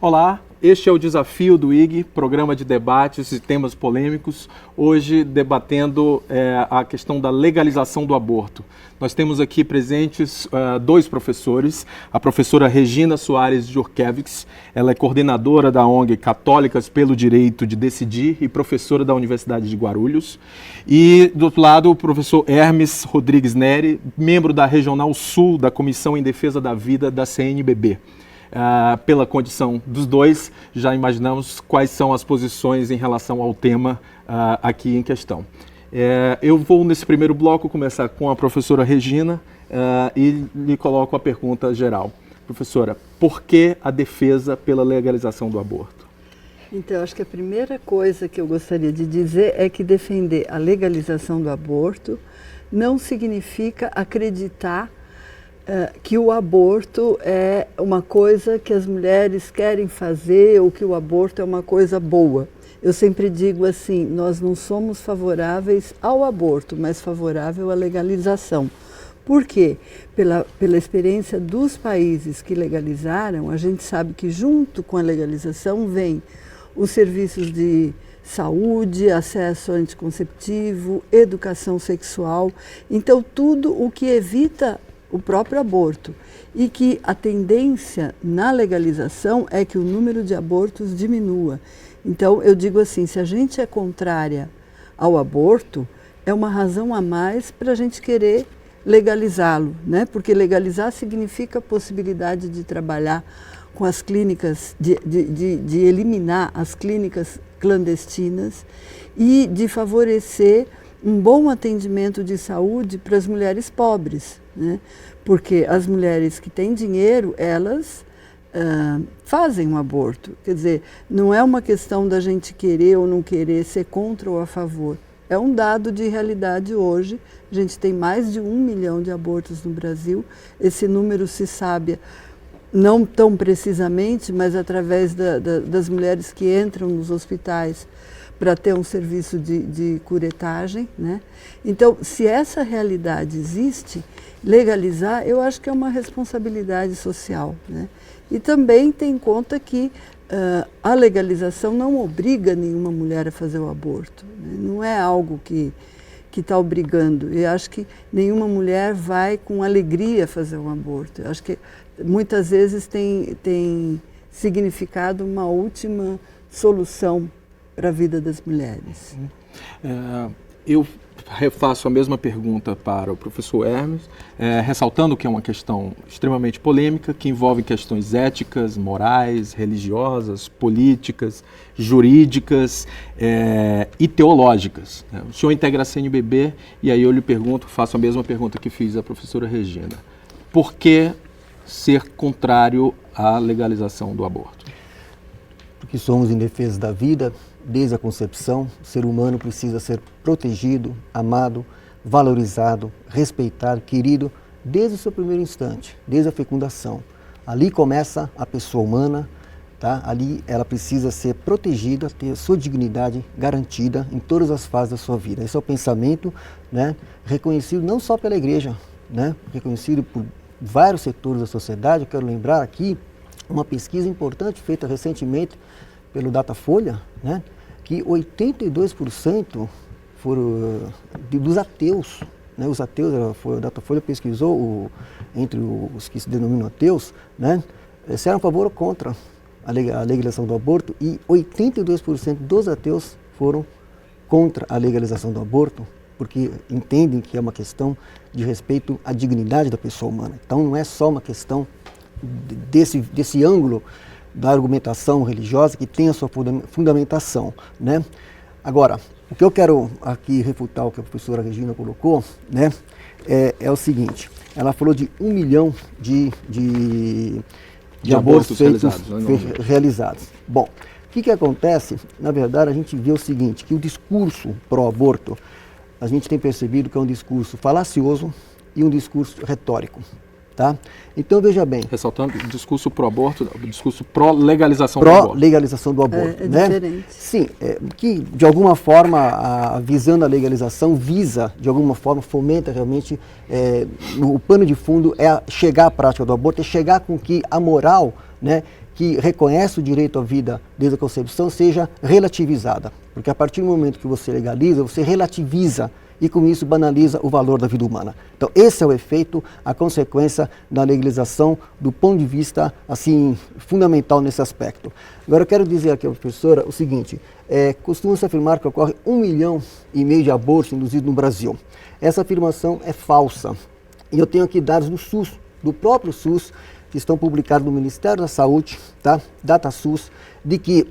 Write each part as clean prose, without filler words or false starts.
Olá, este é o Desafio do IG, programa de debates e temas polêmicos, hoje debatendo a questão da legalização do aborto. Nós temos aqui presentes dois professores, a professora Regina Soares Jurkewicz, ela é coordenadora da ONG Católicas pelo Direito de Decidir e professora da Universidade de Guarulhos, e do outro lado o professor Hermes Rodrigues Neri, membro da Regional Sul da Comissão em Defesa da Vida da CNBB. Pela condição dos dois, já imaginamos quais são as posições em relação ao tema aqui em questão. Eu vou, nesse primeiro bloco, começar com a professora Regina e lhe coloco a pergunta geral. Professora, por que a defesa pela legalização do aborto? Então, acho que a primeira coisa que eu gostaria de dizer é que defender a legalização do aborto não significa acreditar que o aborto é uma coisa que as mulheres querem fazer ou que o aborto é uma coisa boa. Eu sempre digo assim, nós não somos favoráveis ao aborto, mas favorável à legalização. Por quê? Pela experiência dos países que legalizaram, a gente sabe que junto com a legalização vem os serviços de saúde, acesso anticonceptivo, educação sexual. Então, tudo o que evita o próprio aborto, e que a tendência na legalização é que o número de abortos diminua. Então, eu digo assim, se a gente é contrária ao aborto, é uma razão a mais para a gente querer legalizá-lo, né? Porque legalizar significa a possibilidade de trabalhar com as clínicas, de eliminar as clínicas clandestinas e de favorecer um bom atendimento de saúde para as mulheres pobres, né? Porque as mulheres que têm dinheiro, elas fazem um aborto. Quer dizer, não é uma questão da gente querer ou não querer, ser contra ou a favor. É um dado de realidade hoje. A gente tem mais de 1 milhão de abortos no Brasil. Esse número se sabe não tão precisamente, mas através das mulheres que entram nos hospitais para ter um serviço de curetagem, né? Então, se essa realidade existe, legalizar, eu acho que é uma responsabilidade social, né? E também tem em conta que a legalização não obriga nenhuma mulher a fazer o aborto, né? Não é algo que está obrigando. Eu acho que nenhuma mulher vai com alegria fazer um aborto. Eu acho que muitas vezes tem significado uma última solução para a vida das mulheres. Eu refaço a mesma pergunta para o professor Hermes, ressaltando que é uma questão extremamente polêmica, que envolve questões éticas, morais, religiosas, políticas, jurídicas e teológicas. O senhor integra a CNBB e aí eu lhe pergunto, faço a mesma pergunta que fiz à professora Regina. Por que ser contrário à legalização do aborto? Porque somos em defesa da vida. Desde a concepção, o ser humano precisa ser protegido, amado, valorizado, respeitado, querido, desde o seu primeiro instante, desde a fecundação. Ali começa a pessoa humana, tá? Ali ela precisa ser protegida, ter a sua dignidade garantida em todas as fases da sua vida. Esse é o pensamento, né, reconhecido não só pela igreja, né, reconhecido por vários setores da sociedade. Eu quero lembrar aqui uma pesquisa importante feita recentemente pelo Datafolha, né, que 82% dos ateus, né, os ateus, a Datafolha pesquisou entre os que se denominam ateus, né, se eram a favor ou contra a legalização do aborto, e 82% dos ateus foram contra a legalização do aborto, porque entendem que é uma questão de respeito à dignidade da pessoa humana. Então não é só uma questão desse ângulo da argumentação religiosa que tem a sua fundamentação, né? Agora, o que eu quero aqui refutar o que a professora Regina colocou, né, é o seguinte: ela falou de 1 milhão de abortos realizados. Bom, o que acontece? Na verdade, a gente vê o seguinte, que o discurso pró-aborto, a gente tem percebido que é um discurso falacioso e um discurso retórico. Tá? Então, veja bem. Ressaltando, discurso pró-aborto, discurso pró-legalização do aborto. Pró-legalização do aborto. É né? diferente. Sim, que de alguma forma, visando a legalização, visa, de alguma forma, fomenta realmente, o pano de fundo é chegar à prática do aborto, é chegar com que a moral, né, que reconhece o direito à vida desde a concepção, seja relativizada. Porque a partir do momento que você legaliza, você relativiza e com isso banaliza o valor da vida humana. Então esse é o efeito, a consequência da legalização do ponto de vista assim fundamental nesse aspecto. Agora eu quero dizer aqui à professora o seguinte, costuma-se afirmar que ocorre 1,5 milhão de abortos induzidos no Brasil. Essa afirmação é falsa. E eu tenho aqui dados do SUS, do próprio SUS, que estão publicados no Ministério da Saúde, tá? DataSUS, de que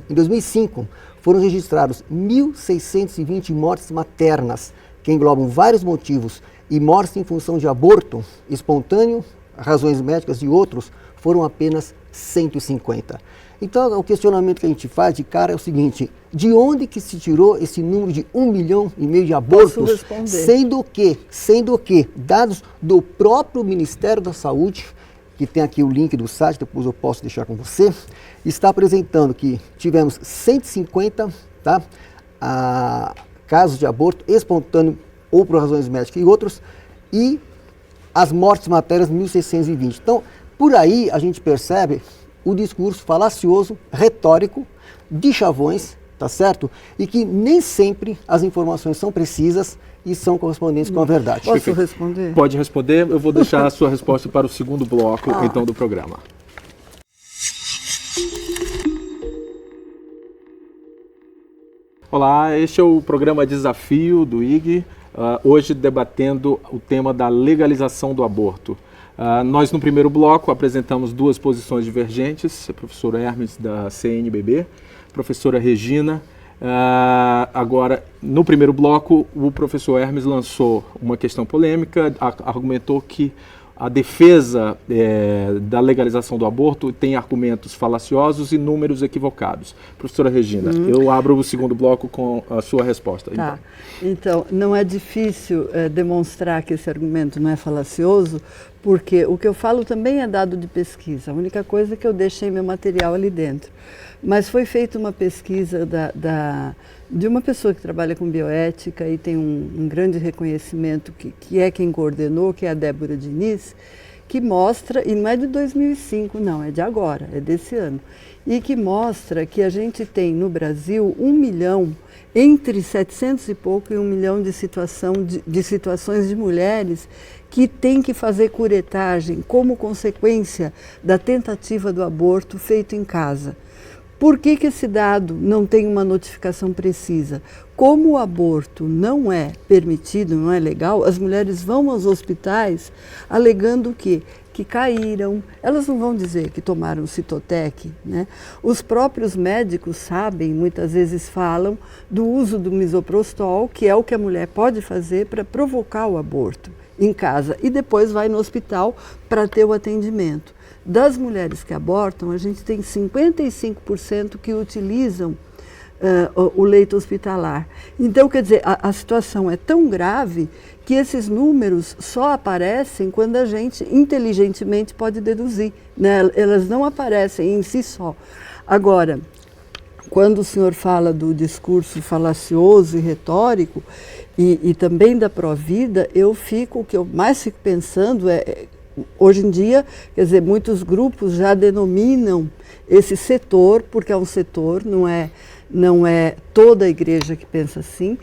em 2005 foram registrados 1.620 mortes maternas, que englobam vários motivos, e mortes em função de aborto espontâneo, razões médicas e outros, foram apenas 150. Então, o questionamento que a gente faz de cara é o seguinte, de onde que se tirou esse número de 1,5 milhão de abortos, sendo que dados do próprio Ministério da Saúde, que tem aqui o link do site, depois eu posso deixar com você, está apresentando que tivemos 150 casos de aborto espontâneo ou por razões médicas e outros, e as mortes maternas 1.620. Então, por aí a gente percebe o discurso falacioso, retórico, de chavões, tá certo? E que nem sempre as informações são precisas e são correspondentes com a verdade. Posso responder? Pode responder, eu vou deixar a sua resposta para o segundo bloco, então, do programa. Olá, este é o programa Desafio do IG, hoje debatendo o tema da legalização do aborto. Nós, no primeiro bloco, apresentamos duas posições divergentes, a professora Hermes, da CNBB, a professora Regina. Agora, no primeiro bloco, o professor Hermes lançou uma questão polêmica, argumentou que a defesa da legalização do aborto tem argumentos falaciosos e números equivocados. Professora Regina, eu abro o segundo bloco com a sua resposta. Tá. Então, não é difícil demonstrar que esse argumento não é falacioso, porque o que eu falo também é dado de pesquisa. A única coisa é que eu deixei meu material ali dentro. Mas foi feita uma pesquisa de uma pessoa que trabalha com bioética e tem um grande reconhecimento, que é quem coordenou, que é a Débora Diniz, que mostra, e não é de 2005 não, é de agora, é desse ano, e que mostra que a gente tem no Brasil 1 milhão, entre 700 e pouco e 1 milhão de situações de mulheres que têm que fazer curetagem como consequência da tentativa do aborto feito em casa. Por que esse dado não tem uma notificação precisa? Como o aborto não é permitido, não é legal, as mulheres vão aos hospitais alegando o quê? Que caíram, elas não vão dizer que tomaram Citotec, né? Os próprios médicos sabem, muitas vezes falam do uso do misoprostol, que é o que a mulher pode fazer para provocar o aborto em casa e depois vai no hospital para ter o atendimento. Das mulheres que abortam, a gente tem 55% que utilizam o leito hospitalar. Então, quer dizer, a situação é tão grave que esses números só aparecem quando a gente inteligentemente pode deduzir, né? Elas não aparecem em si só. Agora, quando o senhor fala do discurso falacioso e retórico e também da pró-vida, o que eu mais fico pensando hoje em dia, quer dizer, muitos grupos já denominam esse setor, porque é um setor, não é toda a igreja que pensa assim,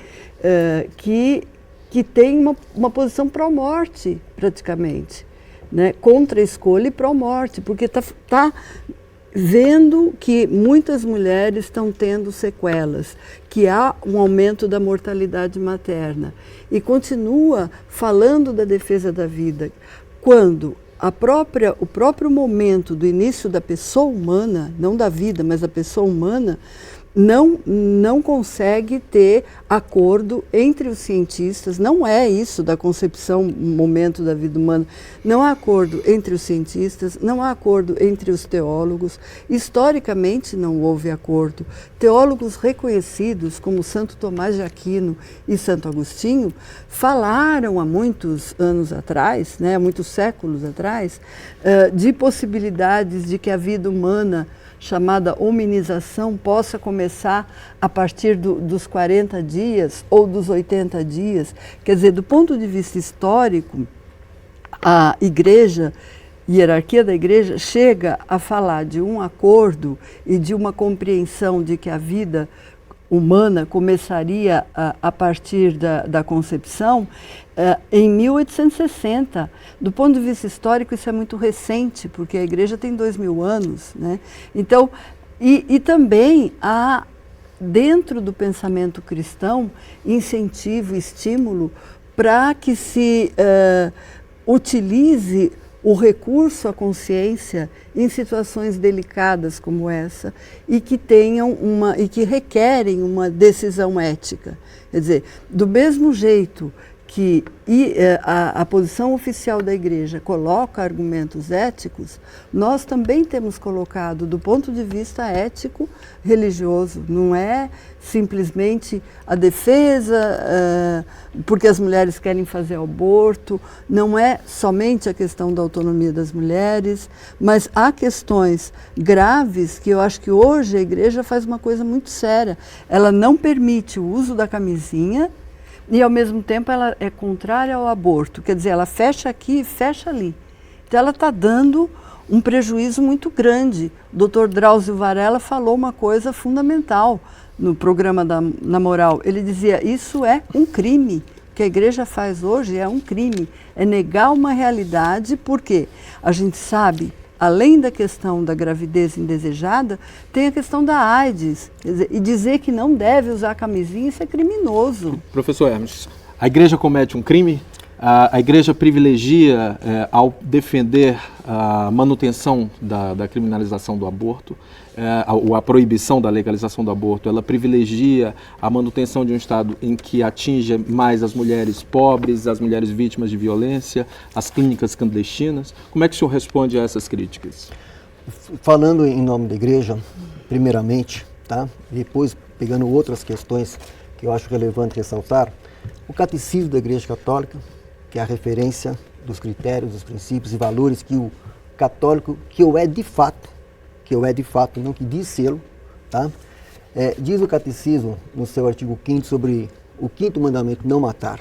que tem uma posição pró-morte, praticamente, né? Contra a escolha e pró-morte, porque tá vendo que muitas mulheres estão tendo sequelas, que há um aumento da mortalidade materna, e continua falando da defesa da vida, quando o próprio momento do início da pessoa humana, não da vida, mas da pessoa humana, não consegue ter acordo entre os cientistas, não é isso da concepção, momento da vida humana, não há acordo entre os cientistas, não há acordo entre os teólogos, historicamente não houve acordo. Teólogos reconhecidos como Santo Tomás de Aquino e Santo Agostinho falaram há muitos anos atrás, né, há muitos séculos atrás, de possibilidades de que a vida humana chamada hominização possa começar a partir dos 40 dias ou dos 80 dias. Quer dizer, do ponto de vista histórico, a igreja, hierarquia da igreja, chega a falar de um acordo e de uma compreensão de que a vida humana começaria a partir da concepção em 1860. Do ponto de vista histórico, isso é muito recente, porque a igreja tem 2000 anos, né? Então, e também há, dentro do pensamento cristão, incentivo, estímulo para que se utilize o recurso à consciência em situações delicadas como essa e que tenham e que requerem uma decisão ética. Quer dizer, do mesmo jeito que a posição oficial da igreja coloca argumentos éticos, nós também temos colocado do ponto de vista ético religioso. Não é simplesmente a defesa porque as mulheres querem fazer aborto, não é somente a questão da autonomia das mulheres, mas há questões graves que eu acho que hoje a igreja faz uma coisa muito séria. Ela não permite o uso da camisinha e, ao mesmo tempo, ela é contrária ao aborto. Quer dizer, ela fecha aqui e fecha ali. Então, ela está dando um prejuízo muito grande. O Dr. Drauzio Varela falou uma coisa fundamental no programa Na Moral. Ele dizia, isso é um crime. O que a igreja faz hoje é um crime. É negar uma realidade, porque a gente sabe, além da questão da gravidez indesejada, tem a questão da AIDS. Quer dizer, e dizer que não deve usar camisinha, isso é criminoso. Professor Hermes, a igreja comete um crime? A igreja privilegia, ao defender a manutenção da criminalização do aborto, a proibição da legalização do aborto, ela privilegia a manutenção de um Estado em que atinja mais as mulheres pobres, as mulheres vítimas de violência, as clínicas clandestinas. Como é que o senhor responde a essas críticas? Falando em nome da igreja, primeiramente, tá? Depois pegando outras questões que eu acho relevante ressaltar, o Catecismo da Igreja Católica, que é a referência dos critérios, dos princípios e valores que o católico, que eu é de fato, não que diz sê-lo, tá? Diz o Catecismo, no seu artigo 5º, sobre o 5º mandamento, não matar.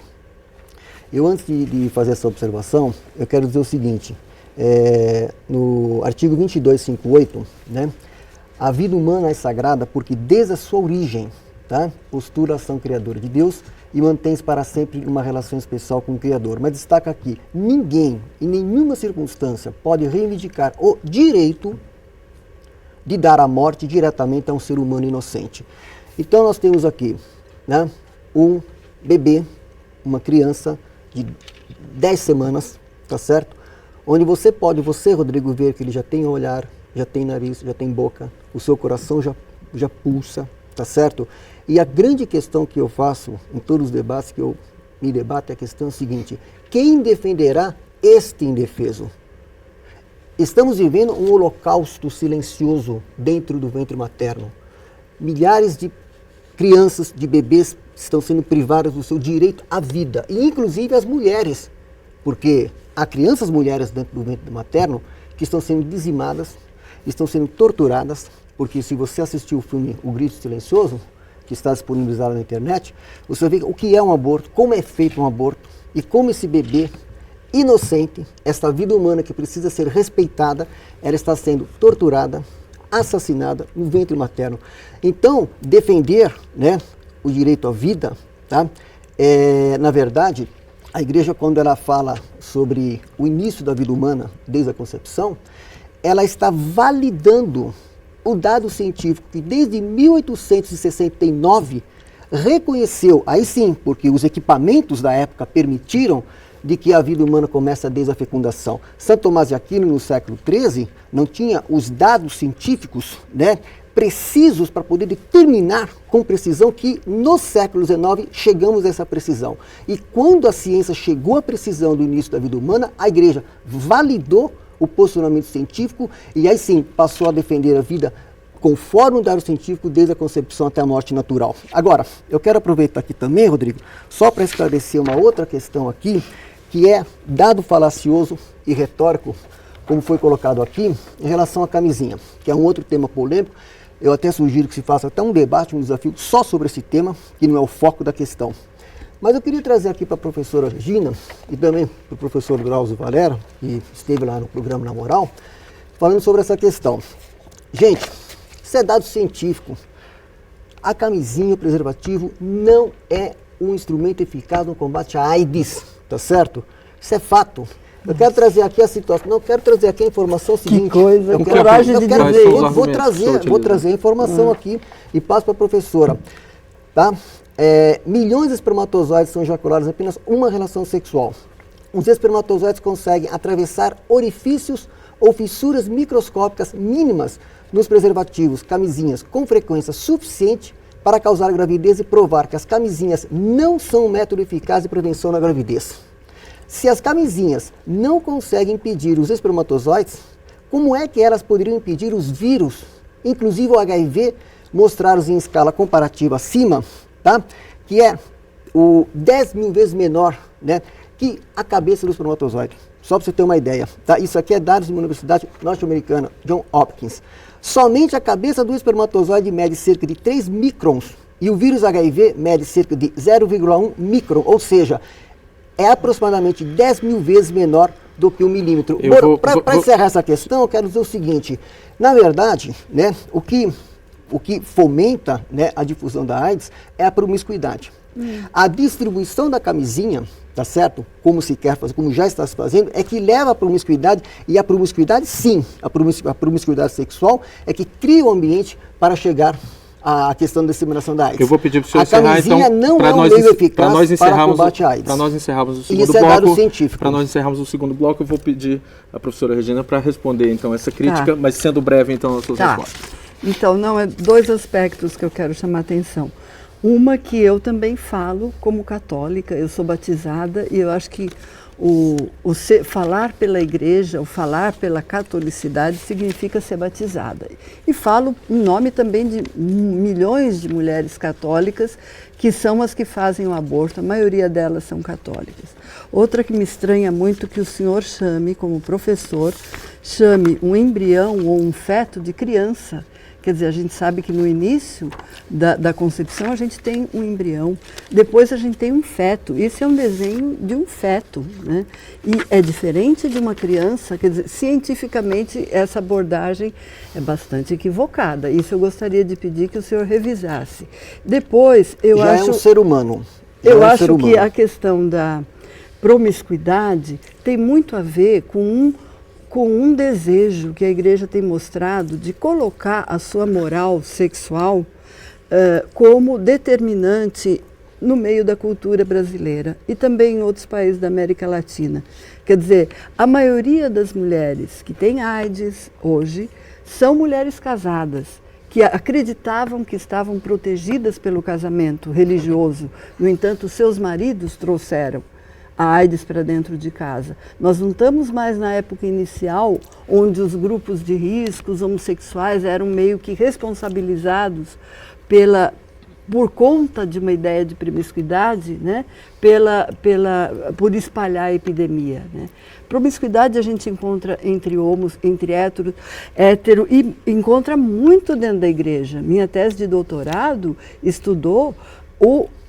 Eu, antes de fazer essa observação, eu quero dizer o seguinte, no artigo 2258, né, a vida humana é sagrada porque desde a sua origem, tá, postura a ação criadora de Deus e mantém-se para sempre uma relação especial com o Criador. Mas destaca aqui, ninguém, em nenhuma circunstância, pode reivindicar o direito de dar a morte diretamente a um ser humano inocente. Então nós temos aqui, né, um bebê, uma criança de 10 semanas, tá certo? Onde você, Rodrigo, ver que ele já tem olhar, já tem nariz, já tem boca, o seu coração já pulsa, tá certo? E a grande questão que eu faço em todos os debates que eu me debato é a questão seguinte, quem defenderá este indefeso? Estamos vivendo um holocausto silencioso dentro do ventre materno. Milhares de crianças, de bebês, estão sendo privadas do seu direito à vida, e inclusive as mulheres, porque há crianças mulheres dentro do ventre materno que estão sendo dizimadas, estão sendo torturadas, porque se você assistiu o filme O Grito Silencioso, que está disponibilizado na internet, você vê o que é um aborto, como é feito um aborto, e como esse bebê inocente, esta vida humana que precisa ser respeitada, ela está sendo torturada, assassinada no ventre materno. Então, defender, né, o direito à vida, tá? Na verdade, a igreja, quando ela fala sobre o início da vida humana, desde a concepção, ela está validando o dado científico que desde 1869 reconheceu, aí sim, porque os equipamentos da época permitiram de que a vida humana começa desde a fecundação. Santo Tomás de Aquino, no século XIII, não tinha os dados científicos, né, precisos para poder determinar com precisão que no século XIX chegamos a essa precisão. E quando a ciência chegou à precisão do início da vida humana, a igreja validou o posicionamento científico e aí sim passou a defender a vida conforme o dado científico desde a concepção até a morte natural. Agora, eu quero aproveitar aqui também, Rodrigo, só para esclarecer uma outra questão aqui, que é dado falacioso e retórico, como foi colocado aqui, em relação à camisinha, que é um outro tema polêmico. Eu até sugiro que se faça até um debate, um desafio só sobre esse tema, que não é o foco da questão. Mas eu queria trazer aqui para a professora Regina e também para o professor Drauzio Varela, que esteve lá no programa Na Moral, falando sobre essa questão. Gente, isso é dado científico. A camisinha, o preservativo, não é um instrumento eficaz no combate à AIDS, tá certo? Isso é fato. Eu quero trazer aqui a situação, não, eu quero trazer aqui a informação seguinte. Que coisa, eu coragem de dizer isso. Vou trazer a informação aqui e passo para a professora. Tá? Milhões de espermatozoides são ejaculados em apenas uma relação sexual. Os espermatozoides conseguem atravessar orifícios ou fissuras microscópicas mínimas nos preservativos, camisinhas, com frequência suficiente para causar gravidez e provar que as camisinhas não são um método eficaz de prevenção da gravidez. Se as camisinhas não conseguem impedir os espermatozoides, como é que elas poderiam impedir os vírus, inclusive o HIV, mostrados em escala comparativa acima, tá? Que é o 10 mil vezes menor, né, que a cabeça do espermatozoide. Só para você ter uma ideia. Tá? Isso aqui é dados de uma universidade norte-americana, Johns Hopkins. Somente a cabeça do espermatozoide mede cerca de 3 microns e o vírus HIV mede cerca de 0,1 micron, ou seja, é aproximadamente 10 mil vezes menor do que 1 milímetro. Para encerrar essa questão, eu quero dizer o seguinte, na verdade, né, o que fomenta, né, a difusão da AIDS é a promiscuidade. A distribuição da camisinha, tá certo? Como se quer fazer, como já está se fazendo, é que leva à promiscuidade, e a promiscuidade, sim, a promiscuidade sexual é que cria o ambiente para chegar à questão da disseminação da AIDS. Eu vou pedir para o senhor encerrar, então, a camisinha não é um meio eficaz para combate à AIDS. Para nós encerrarmos o segundo bloco, é dado científico. Para nós encerrarmos o segundo bloco, eu vou pedir à professora Regina para responder, então, essa crítica, mas sendo breve, então, as suas respostas. Então, não, é dois aspectos que eu quero chamar a atenção. Uma que eu também falo como católica, eu sou batizada e eu acho que falar pela igreja, o falar pela catolicidade significa ser batizada. E falo em nome também de milhões de mulheres católicas que são as que fazem o aborto, a maioria delas são católicas. Outra que me estranha muito que o senhor chame, como professor, chame um embrião ou um feto de criança. Quer dizer, a gente sabe que no início da concepção a gente tem um embrião, depois a gente tem um feto. Isso é um desenho de um feto, né? E é diferente de uma criança, quer dizer, cientificamente essa abordagem é bastante equivocada. Isso eu gostaria de pedir que o senhor revisasse. Depois, eu acho... Já é um ser humano. Eu acho que a questão da promiscuidade tem muito a ver com um desejo que a igreja tem mostrado de colocar a sua moral sexual como determinante no meio da cultura brasileira e também em outros países da América Latina. Quer dizer, a maioria das mulheres que têm AIDS hoje são mulheres casadas, que acreditavam que estavam protegidas pelo casamento religioso. No entanto, seus maridos trouxeram a AIDS para dentro de casa. Nós não estamos mais na época inicial, onde os grupos de risco, os homossexuais, eram meio que responsabilizados por conta de uma ideia de promiscuidade, né? Por espalhar a epidemia. Né? Promiscuidade a gente encontra entre homos, entre hétero, e encontra muito dentro da igreja. Minha tese de doutorado estudou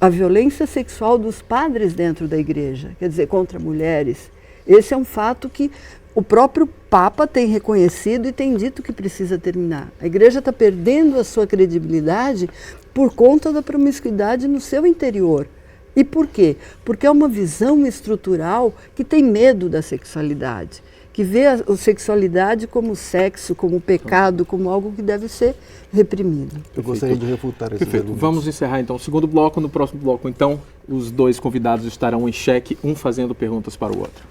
a violência sexual dos padres dentro da igreja, quer dizer, contra mulheres. Esse é um fato que o próprio Papa tem reconhecido e tem dito que precisa terminar. A igreja está perdendo a sua credibilidade por conta da promiscuidade no seu interior. E por quê? Porque é uma visão estrutural que tem medo da sexualidade, que vê a sexualidade como sexo, como pecado, como algo que deve ser reprimido. Eu gostaria de refutar esse argumento. Vamos encerrar então o segundo bloco. No próximo bloco, então, os dois convidados estarão em xeque, um fazendo perguntas para o outro.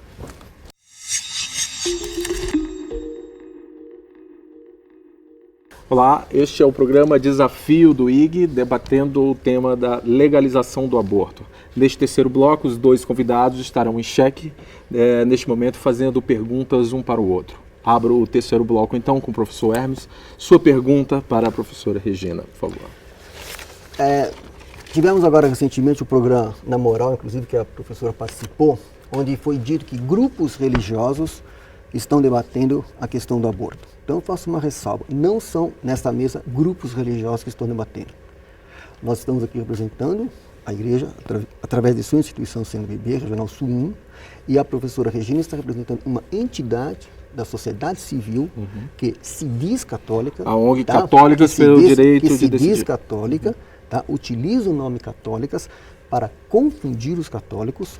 Olá, este é o programa Desafio do IG, debatendo o tema da legalização do aborto. Neste terceiro bloco, os dois convidados estarão em xeque, neste momento, fazendo perguntas um para o outro. Abro o terceiro bloco, então, com o professor Hermes. Sua pergunta para a professora Regina, por favor. Tivemos agora recentemente o programa Na Moral, inclusive, que a professora participou, onde foi dito que grupos religiosos estão debatendo a questão do aborto. Então eu faço uma ressalva, não são nesta mesa grupos religiosos que estão debatendo. Nós estamos aqui representando a igreja, através de sua instituição CNBB, Regional Sul 1, e a professora Regina está representando uma entidade da sociedade civil que se diz católica. A ONG Católicas pelo Direito de Decidir. Que se diz católica, utiliza o nome católicas para confundir os católicos,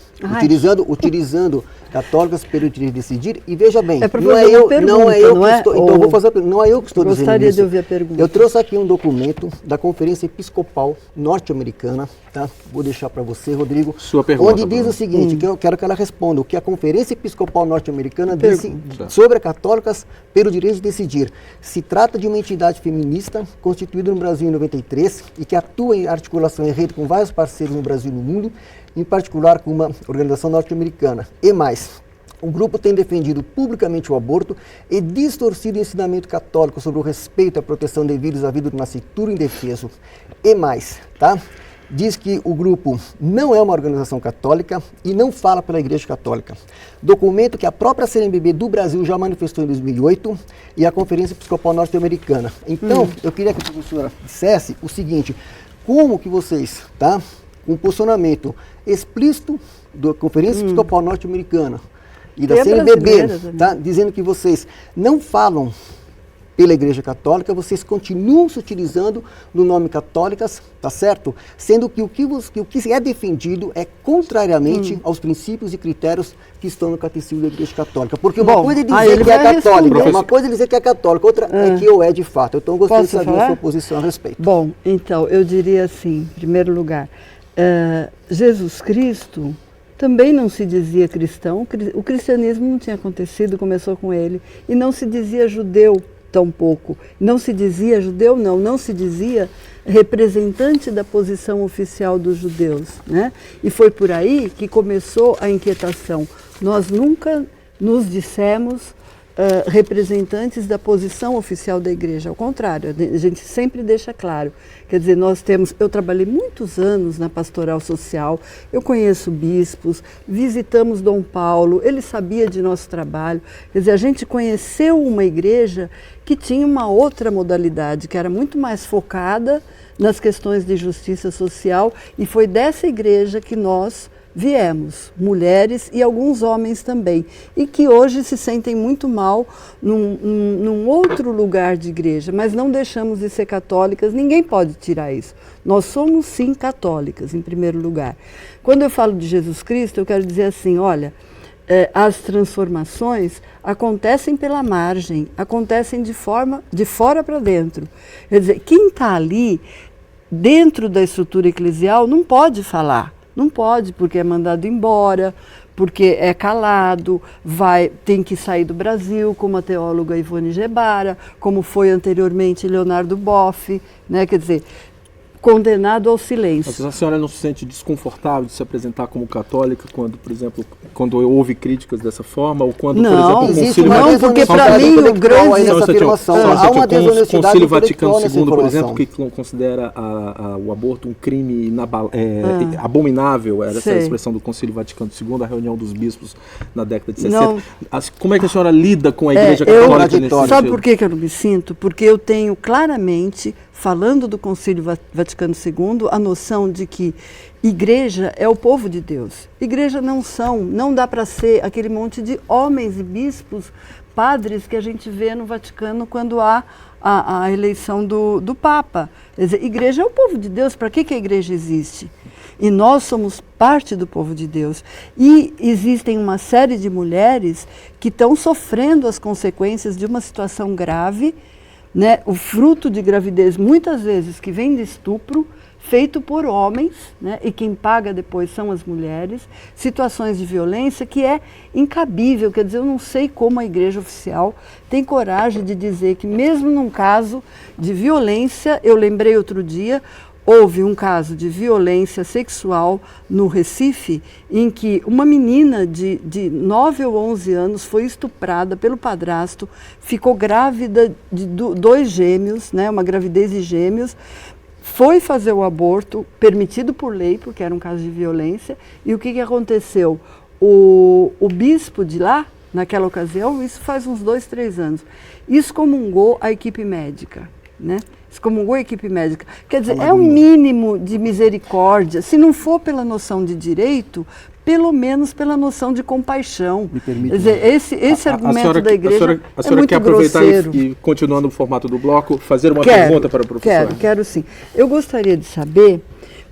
utilizando católicas pelo direito de decidir. E veja bem, não é eu que estou, então eu vou fazer, não é eu que estou dizendo isso. Gostaria de ouvir a pergunta. Eu trouxe aqui um documento da Conferência Episcopal Norte-Americana, Vou deixar para você, Rodrigo. Sua pergunta. Onde diz o seguinte, que eu quero que ela responda, o que a Conferência Episcopal Norte-Americana disse sobre as católicas pelo direito de decidir. Se trata de uma entidade feminista constituída no Brasil em 93 e que atua em articulação e rede com vários parceiros no Brasil e no mundo, em particular com uma organização norte-americana. E mais, o grupo tem defendido publicamente o aborto e distorcido o ensinamento católico sobre o respeito e a proteção devidos à vida do nascituro indefeso. E mais, diz que o grupo não é uma organização católica e não fala pela Igreja Católica. Documento que a própria CNBB do Brasil já manifestou em 2008 e a Conferência Episcopal Norte-Americana. Então, eu queria que a professora dissesse o seguinte, como que vocês, com um posicionamento explícito da Conferência Episcopal Norte-Americana e da CNBB, dizendo que vocês não falam pela Igreja Católica, vocês continuam se utilizando no nome católicas, certo? Sendo que o que é defendido é contrariamente aos princípios e critérios que estão no Catecismo da Igreja Católica. Porque uma coisa é dizer que é católica, uma coisa é dizer que é católica, outra é que eu de fato. Então eu gostaria de saber a sua posição a respeito. Bom, então, eu diria assim, em primeiro lugar, Jesus Cristo também não se dizia cristão, o cristianismo não tinha acontecido, começou com ele, e não se dizia judeu, tampouco. Não se dizia judeu, não se dizia representante da posição oficial dos judeus, né? E foi por aí que começou a inquietação. Nós nunca nos dissemos representantes da posição oficial da igreja, ao contrário, a gente sempre deixa claro. Quer dizer, eu trabalhei muitos anos na pastoral social, eu conheço bispos, visitamos Dom Paulo, ele sabia de nosso trabalho. Quer dizer, a gente conheceu uma igreja que tinha uma outra modalidade, que era muito mais focada nas questões de justiça social, e foi dessa igreja que nós viemos, mulheres e alguns homens também, e que hoje se sentem muito mal num outro lugar de igreja, mas não deixamos de ser católicas, ninguém pode tirar isso. Nós somos sim católicas, em primeiro lugar. Quando eu falo de Jesus Cristo, eu quero dizer assim, olha, as transformações acontecem pela margem, acontecem de fora para dentro. Quer dizer, quem está ali, dentro da estrutura eclesial, não pode falar. Não pode, porque é mandado embora, porque é calado, tem que sair do Brasil, como a teóloga Ivone Gebara, como foi anteriormente Leonardo Boff, né? Quer dizer, condenado ao silêncio. Mas a senhora não se sente desconfortável de se apresentar como católica quando, por exemplo, quando houve críticas dessa forma, ou quando, por exemplo, o Concílio Vaticano... Não, porque para mim o grande... Há uma desonestidade Concílio Vaticano II, por exemplo, que considera o aborto um crime abominável, era essa a expressão do Concílio Vaticano II, a reunião dos bispos na década de 60. Como é que a senhora lida com a Igreja Católica nesse sentido? Sabe por que eu não me sinto? Porque eu tenho claramente, falando do Concílio Vaticano II, a noção de que igreja é o povo de Deus. Igreja não dá para ser aquele monte de homens e bispos, padres que a gente vê no Vaticano quando há a eleição do Papa. Quer dizer, igreja é o povo de Deus, para que a igreja existe? E nós somos parte do povo de Deus. E existem uma série de mulheres que estão sofrendo as consequências de uma situação grave, né, o fruto de gravidez, muitas vezes, que vem de estupro, feito por homens, né, e quem paga depois são as mulheres, situações de violência que é incabível, quer dizer, eu não sei como a igreja oficial tem coragem de dizer que mesmo num caso de violência, eu lembrei outro dia, houve um caso de violência sexual no Recife, em que uma menina de 9 ou 11 anos foi estuprada pelo padrasto, ficou grávida de 2 gêmeos, né, uma gravidez de gêmeos, foi fazer o aborto, permitido por lei, porque era um caso de violência, e o que aconteceu? O bispo de lá, naquela ocasião, isso faz uns 2, 3 anos, excomungou a equipe médica, né? Excomungou a equipe médica. Quer dizer, é um mínimo de misericórdia, se não for pela noção de direito, pelo menos pela noção de compaixão. Me permite. Quer dizer, esse argumento da igreja a senhora muito quer aproveitar grosseiro. e, continuando o formato do bloco, fazer uma pergunta para a professora? Quero sim. Eu gostaria de saber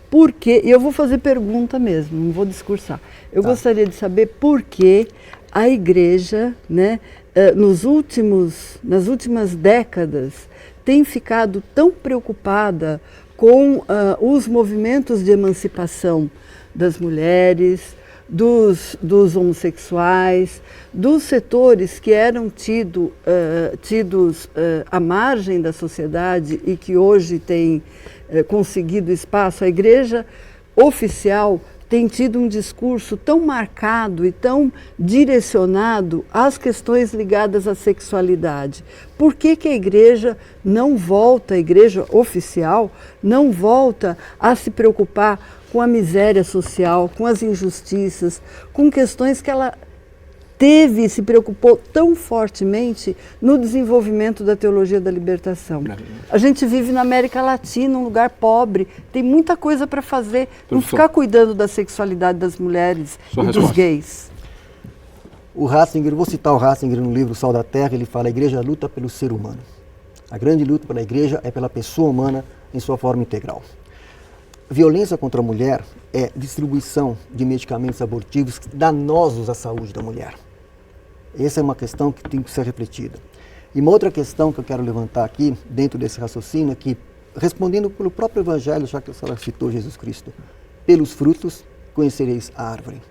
por que, e eu vou fazer pergunta mesmo, não vou discursar. Eu gostaria de saber por que a igreja, né, nas últimas décadas, tem ficado tão preocupada com os movimentos de emancipação das mulheres, dos homossexuais, dos setores que eram tidos à margem da sociedade e que hoje têm conseguido espaço. A igreja oficial tem tido um discurso tão marcado e tão direcionado às questões ligadas à sexualidade. Por que a igreja não volta, a igreja oficial, não volta a se preocupar com a miséria social, com as injustiças, com questões que ela teve e se preocupou tão fortemente no desenvolvimento da teologia da libertação? A gente vive na América Latina, um lugar pobre, tem muita coisa para fazer, não ficar cuidando da sexualidade das mulheres e dos gays. O Ratzinger, vou citar o Ratzinger no livro Sal da Terra, ele fala: a igreja luta pelo ser humano. A grande luta pela igreja é pela pessoa humana em sua forma integral. Violência contra a mulher é distribuição de medicamentos abortivos danosos à saúde da mulher. Essa é uma questão que tem que ser refletida. E uma outra questão que eu quero levantar aqui, dentro desse raciocínio, é que, respondendo pelo próprio Evangelho, já que a senhora citou Jesus Cristo, pelos frutos conhecereis a árvore.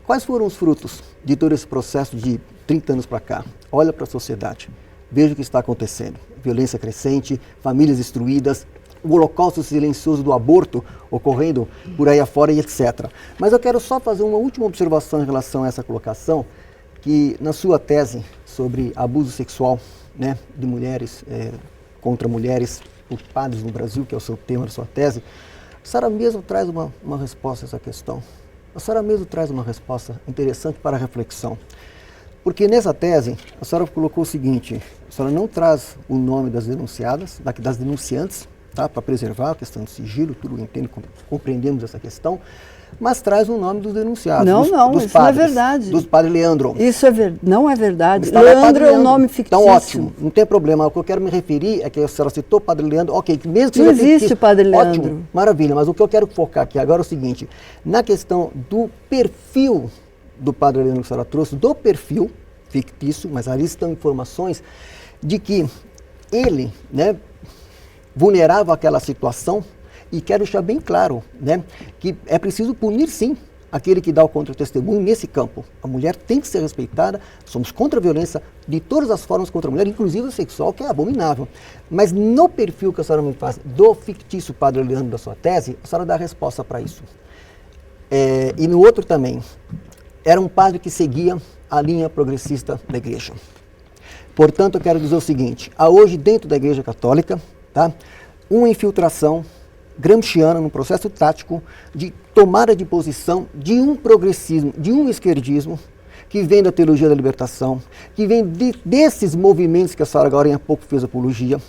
Quais foram os frutos de todo esse processo de 30 anos para cá? Olha para a sociedade, veja o que está acontecendo. Violência crescente, famílias destruídas, o holocausto silencioso do aborto ocorrendo por aí afora e etc. Mas eu quero só fazer uma última observação em relação a essa colocação, que na sua tese sobre abuso sexual, né, de mulheres contra mulheres por padres no Brasil, que é o seu tema da sua tese, a senhora mesmo traz uma resposta a essa questão. A senhora mesmo traz uma resposta interessante para a reflexão. Porque nessa tese, a senhora colocou o seguinte: a senhora não traz o nome das denunciadas, das denunciantes, tá, para preservar a questão do sigilo, tudo entendo, compreendemos essa questão, mas traz o nome dos denunciados. Não, dos isso padres, não é verdade. Dos padres Leandro. Isso não é verdade. Está lá Leandro é um nome fictício. Então, ótimo, não tem problema. O que eu quero me referir é que a senhora citou o Padre Leandro, ok, mesmo que Não seja existe fictício, o Padre Leandro. ótimo, maravilha, mas o que eu quero focar aqui agora é o seguinte: na questão do perfil do Padre Leandro que a senhora trouxe, do perfil fictício, mas ali estão informações de que ele, né, vulnerava aquela situação, e quero deixar bem claro, né, que é preciso punir sim aquele que dá o contra-testemunho nesse campo. A mulher tem que ser respeitada, somos contra a violência de todas as formas contra a mulher, inclusive a sexual, que é abominável. Mas no perfil que a senhora me faz do fictício Padre Leandro da sua tese, a senhora dá a resposta para isso. E no outro também, era um padre que seguia a linha progressista da igreja. Portanto, eu quero dizer o seguinte: há hoje dentro da igreja católica, tá, uma infiltração gramsciana no processo tático de tomada de posição de um progressismo, de um esquerdismo, que vem da teologia da libertação, que vem desses movimentos que a senhora agora há pouco fez apologia,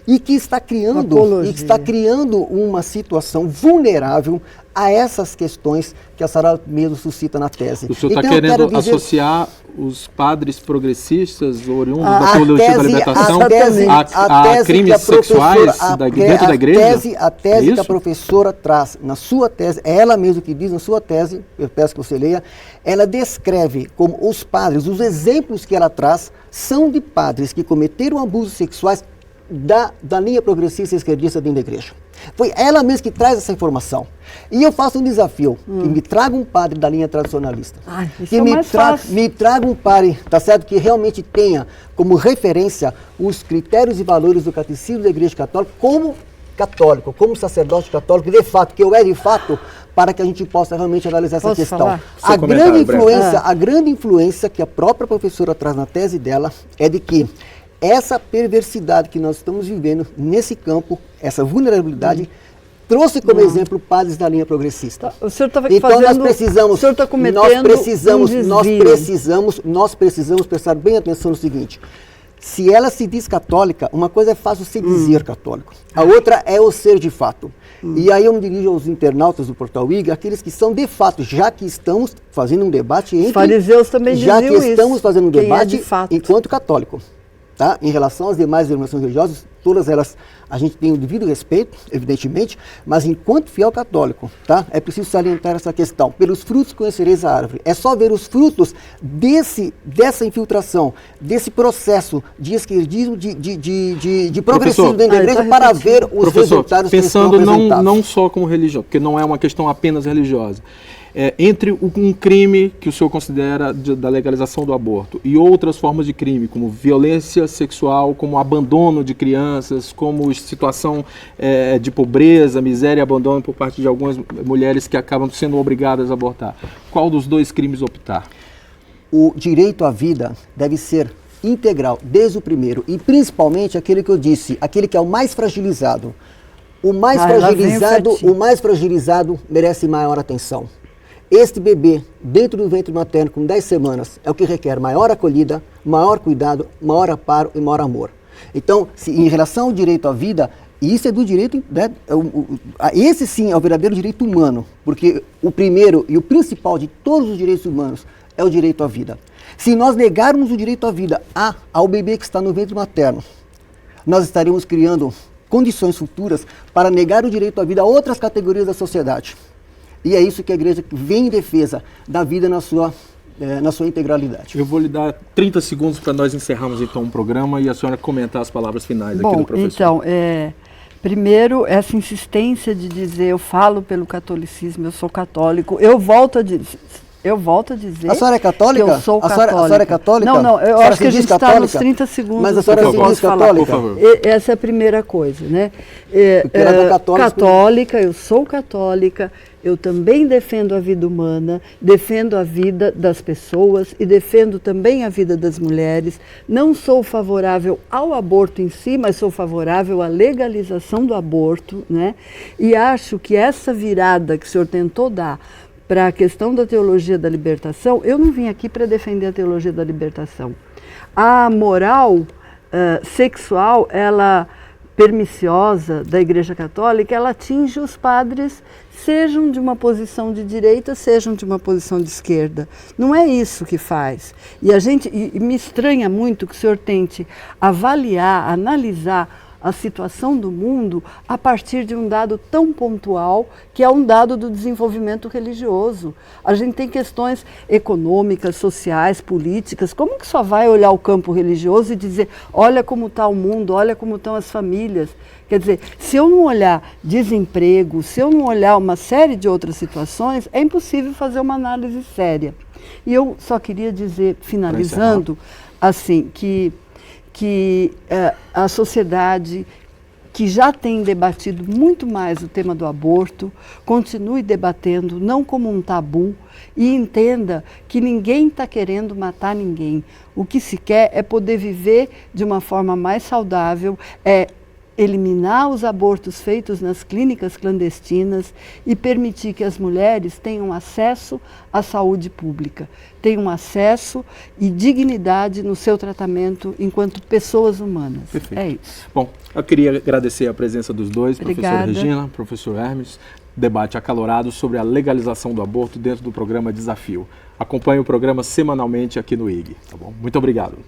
e que está criando uma situação vulnerável a essas questões que a senhora mesmo suscita na tese. O senhor está querendo associar os padres progressistas oriundos da teologia da libertação a crimes sexuais dentro da igreja? A tese que a professora traz na sua tese, é ela mesma que diz na sua tese, eu peço que você leia, ela descreve como os padres, os exemplos que ela traz são de padres que cometeram abusos sexuais da linha progressista e esquerdista dentro da igreja. Foi ela mesma que traz essa informação. E eu faço um desafio, que me traga um padre da linha tradicionalista. Que me traga um padre, tá certo, que realmente tenha como referência os critérios e valores do catecismo da Igreja Católica como católico, como sacerdote católico, de fato, que eu é de fato, para que a gente possa realmente analisar essa questão. A grande influência que a própria professora traz na tese dela é de que essa perversidade que nós estamos vivendo nesse campo, essa vulnerabilidade, trouxe como exemplo padres da linha progressista. O senhor está então fazendo, nós precisamos, o senhor está cometendo nós precisamos prestar bem atenção no seguinte: se ela se diz católica, uma coisa é fácil se dizer católico, a outra é o ser de fato. E aí eu me dirijo aos internautas do Portal IG, aqueles que são de fato, já que estamos fazendo um debate entre... Os fariseus também diziam isso. Já que estamos fazendo um debate de enquanto católico. Tá? Em relação às demais denominações religiosas, todas elas a gente tem o devido respeito, evidentemente, mas enquanto fiel católico, tá? É preciso salientar essa questão. Pelos frutos conhecereis a árvore. É só ver os frutos dessa infiltração, desse processo de esquerdismo, de progressismo dentro da igreja, para ver os resultados que estão apresentados. Pensando não só como religião, porque não é uma questão apenas religiosa. Entre um crime que o senhor considera da legalização do aborto e outras formas de crime, como violência sexual, como abandono de crianças, como situação de pobreza, miséria e abandono por parte de algumas mulheres que acabam sendo obrigadas a abortar, qual dos dois crimes optar? O direito à vida deve ser integral, desde o primeiro, e principalmente aquele que eu disse, aquele que é o mais fragilizado. O mais fragilizado merece maior atenção. Este bebê, dentro do ventre materno, com 10 semanas, é o que requer maior acolhida, maior cuidado, maior amparo e maior amor. Então, em relação ao direito à vida, isso é do direito, né, esse sim é o verdadeiro direito humano, porque o primeiro e o principal de todos os direitos humanos é o direito à vida. Se nós negarmos o direito à vida ao bebê que está no ventre materno, nós estaremos criando condições futuras para negar o direito à vida a outras categorias da sociedade. E é isso que a igreja vem em defesa da vida na sua integralidade. Eu vou lhe dar 30 segundos para nós encerrarmos então o programa e a senhora comentar as palavras finais aqui do professor. Então, primeiro, essa insistência de dizer eu falo pelo catolicismo, eu sou católico, eu volto a dizer... A senhora é católica? Que eu sou católica. A senhora é católica? Não, eu acho que a gente está nos 30 segundos. Mas a senhora se diz católica? Por favor. Essa é a primeira coisa, né? Católica, eu sou católica, eu também defendo a vida humana, defendo a vida das pessoas e defendo também a vida das mulheres. Não sou favorável ao aborto em si, mas sou favorável à legalização do aborto, né? E acho que essa virada que o senhor tentou dar para a questão da teologia da libertação, eu não vim aqui para defender a teologia da libertação. A moral sexual, ela perniciosa da Igreja Católica, ela atinge os padres, sejam de uma posição de direita, sejam de uma posição de esquerda. Não é isso que faz. E me estranha muito que o senhor tente avaliar, analisar a situação do mundo a partir de um dado tão pontual, que é um dado do desenvolvimento religioso. A gente tem questões econômicas, sociais, políticas. Como que só vai olhar o campo religioso e dizer, olha como está o mundo, olha como estão as famílias? Quer dizer, se eu não olhar desemprego, se eu não olhar uma série de outras situações, é impossível fazer uma análise séria. E eu só queria dizer, finalizando, assim, que a sociedade, que já tem debatido muito mais o tema do aborto, continue debatendo, não como um tabu, e entenda que ninguém está querendo matar ninguém. O que se quer é poder viver de uma forma mais saudável, eliminar os abortos feitos nas clínicas clandestinas e permitir que as mulheres tenham acesso à saúde pública, tenham acesso e dignidade no seu tratamento enquanto pessoas humanas. Perfeito. É isso. Bom, eu queria agradecer a presença dos dois, Obrigada. professora Regina, professor Hermes, debate acalorado sobre a legalização do aborto dentro do programa Desafio. Acompanhe o programa semanalmente aqui no IG, tá bom? Muito obrigado.